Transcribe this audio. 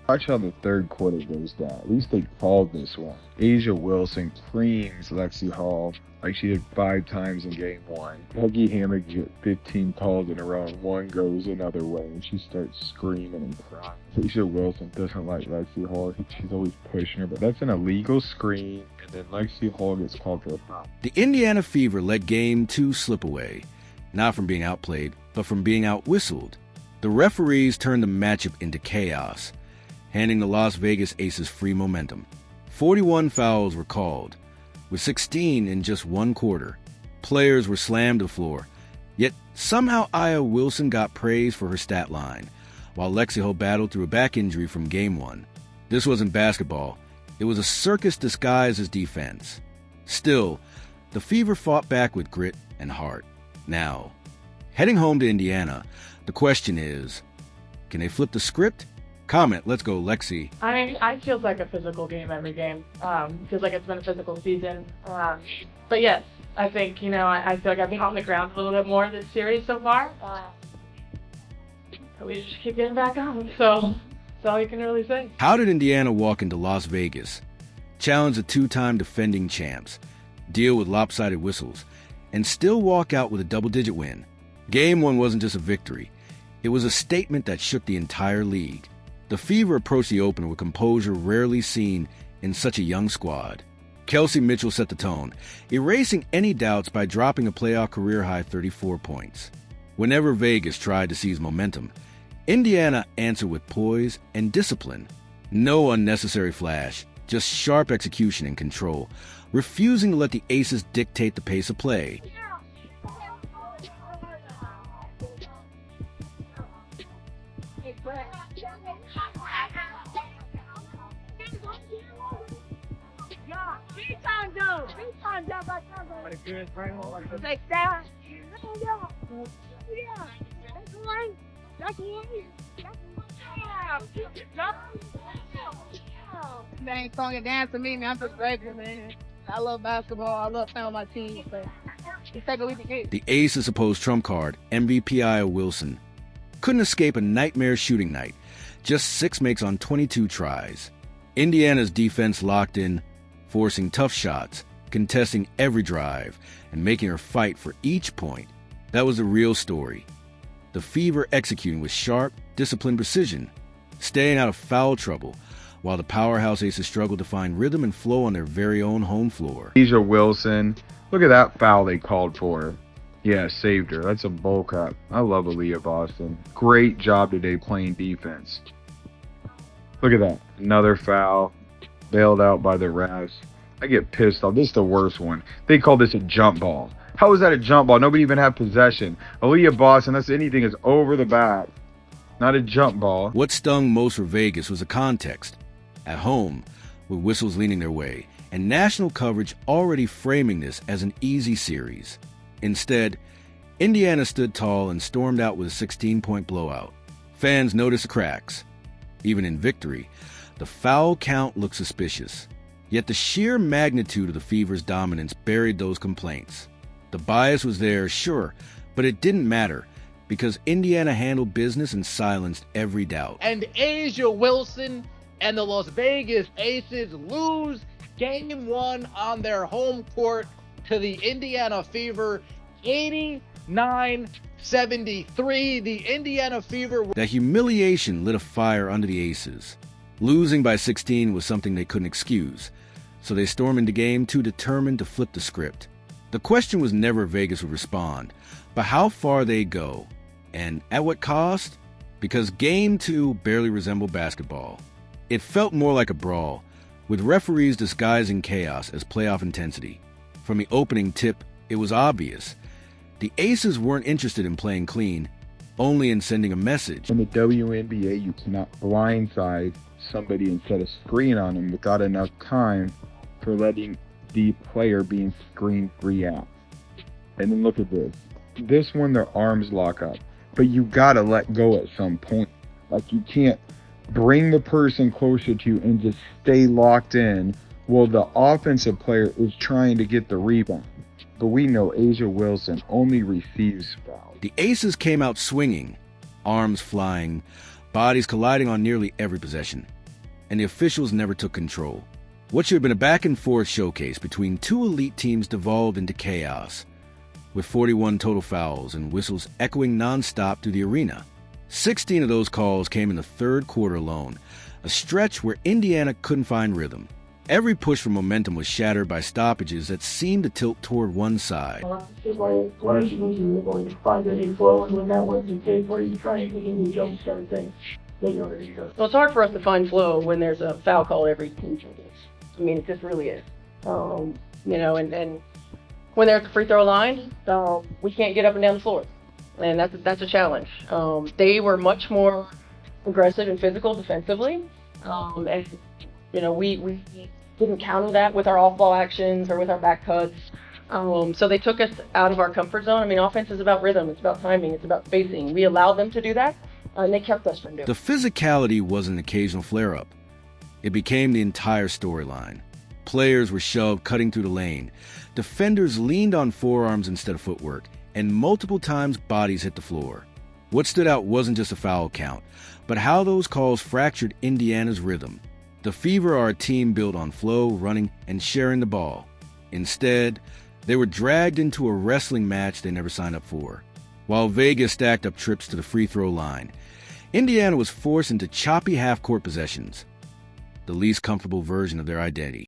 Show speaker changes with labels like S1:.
S1: Watch how the third quarter goes down. At least they called this one. Asia Wilson creams Lexie Hull like she did 5 times in game 1. Peggy Hammock get 15 calls in a row and one goes another way and she starts screaming and crying. Asia Wilson doesn't like Lexie Hull. She's always pushing her, but that's an illegal screen, and then Lexie Hull gets called for a foul.
S2: The Indiana Fever let game 2 slip away, not from being outplayed, but from being outwhistled. The referees turned the matchup into chaos, handing the Las Vegas Aces free momentum. 41 fouls were called, with 16 in just one quarter. Players were slammed to the floor, yet somehow Aliyah Wilson got praise for her stat line, while Lexie Hull battled through a back injury from game 1. This wasn't basketball. It was a circus disguised as defense. Still, the Fever fought back with grit and heart. Now, heading home to Indiana, the question is, can they flip the script? Comment. Let's go, Lexie.
S3: I mean, it feels like a physical game every game. Feels like it's been a physical season. But yes, I think, I feel like I've been on the ground a little bit more this series so far. But we just keep getting back on, so that's all you can really say.
S2: How did Indiana walk into Las Vegas, challenge the 2-time defending champs, deal with lopsided whistles, and still walk out with a double-digit win? Game 1 wasn't just a victory. It was a statement that shook the entire league. The Fever approached the opener with composure rarely seen in such a young squad. Kelsey Mitchell set the tone, erasing any doubts by dropping a playoff career-high 34 points. Whenever Vegas tried to seize momentum, Indiana answered with poise and discipline. No unnecessary flash, just sharp execution and control, refusing to let the Aces dictate the pace of play.
S4: They ain't song and dance to me, man. I'm just regular, man. I love basketball. I love playing on my team. But just take what we can get.
S2: The Aces' supposed trump card, MVP Aliyah Wilson, couldn't escape a nightmare shooting night. Just 6 makes on 22 tries. Indiana's defense locked in, forcing tough shots, contesting every drive, and making her fight for each point. That was the real story. The Fever executing with sharp, disciplined precision, staying out of foul trouble, while the powerhouse Aces struggled to find rhythm and flow on their very own home floor.
S1: Asia Wilson, look at that foul they called for her. Yeah, saved her. That's a bulk up. I love Aliyah Boston. Great job today playing defense. Look at that. Another foul. Bailed out by the refs. I get pissed off. This is the worst one. They call this a jump ball. How is that a jump ball? Nobody even had possession. Aliyah Boston, that's anything is over the back. Not a jump ball.
S2: What stung most for Vegas was the context. At home, with whistles leaning their way, and national coverage already framing this as an easy series. Instead, Indiana stood tall and stormed out with a 16-point blowout. Fans noticed the cracks. Even in victory, the foul count looked suspicious. Yet the sheer magnitude of the Fever's dominance buried those complaints. The bias was there, sure, but it didn't matter because Indiana handled business and silenced every doubt.
S5: And Asia Wilson and the Las Vegas Aces lose Game 1 on their home court to the Indiana Fever, 89-73. The Indiana Fever...
S2: That humiliation lit a fire under the Aces. Losing by 16 was something they couldn't excuse, so they stormed into Game 2 determined to flip the script. The question was never if Vegas would respond, but how far they'd go. And at what cost? Because Game 2 barely resembled basketball. It felt more like a brawl, with referees disguising chaos as playoff intensity. From the opening tip, it was obvious. The Aces weren't interested in playing clean, only in sending a message.
S1: In the WNBA, you cannot blindside somebody and set a screen on them without enough time for letting the player being screened react. And then look at this. This one, their arms lock up. But you gotta let go at some point. Like, you can't bring the person closer to you and just stay locked in while the offensive player is trying to get the rebound. But we know Asia Wilson only receives fouls.
S2: The Aces came out swinging, arms flying, bodies colliding on nearly every possession. and the officials never took control. What should have been a back-and-forth showcase between two elite teams devolved into chaos, with 41 total fouls and whistles echoing nonstop through the arena. 16 of those calls came in the third quarter alone, a stretch where Indiana couldn't find rhythm. Every push for momentum was shattered by stoppages that seemed to tilt toward one side.
S6: Well, it's hard for us to find flow when there's a foul call every 2 seconds. I mean, it just really is. And when they're at the free throw line, we can't get up and down the floor, and that's a challenge. They were much more aggressive and physical defensively, and we didn't counter that with our off-ball actions or with our back cuts. So they took us out of our comfort zone. I mean, offense is about rhythm, it's about timing, it's about spacing. We allowed them to do that, and they kept us from doing it.
S2: The physicality wasn't an occasional flare-up. It became the entire storyline. Players were shoved cutting through the lane. Defenders leaned on forearms instead of footwork, and multiple times bodies hit the floor. What stood out wasn't just a foul count, but how those calls fractured Indiana's rhythm. The Fever are a team built on flow, running, and sharing the ball. Instead, they were dragged into a wrestling match they never signed up for. While Vegas stacked up trips to the free throw line, Indiana was forced into choppy half-court possessions, the least comfortable version of their identity.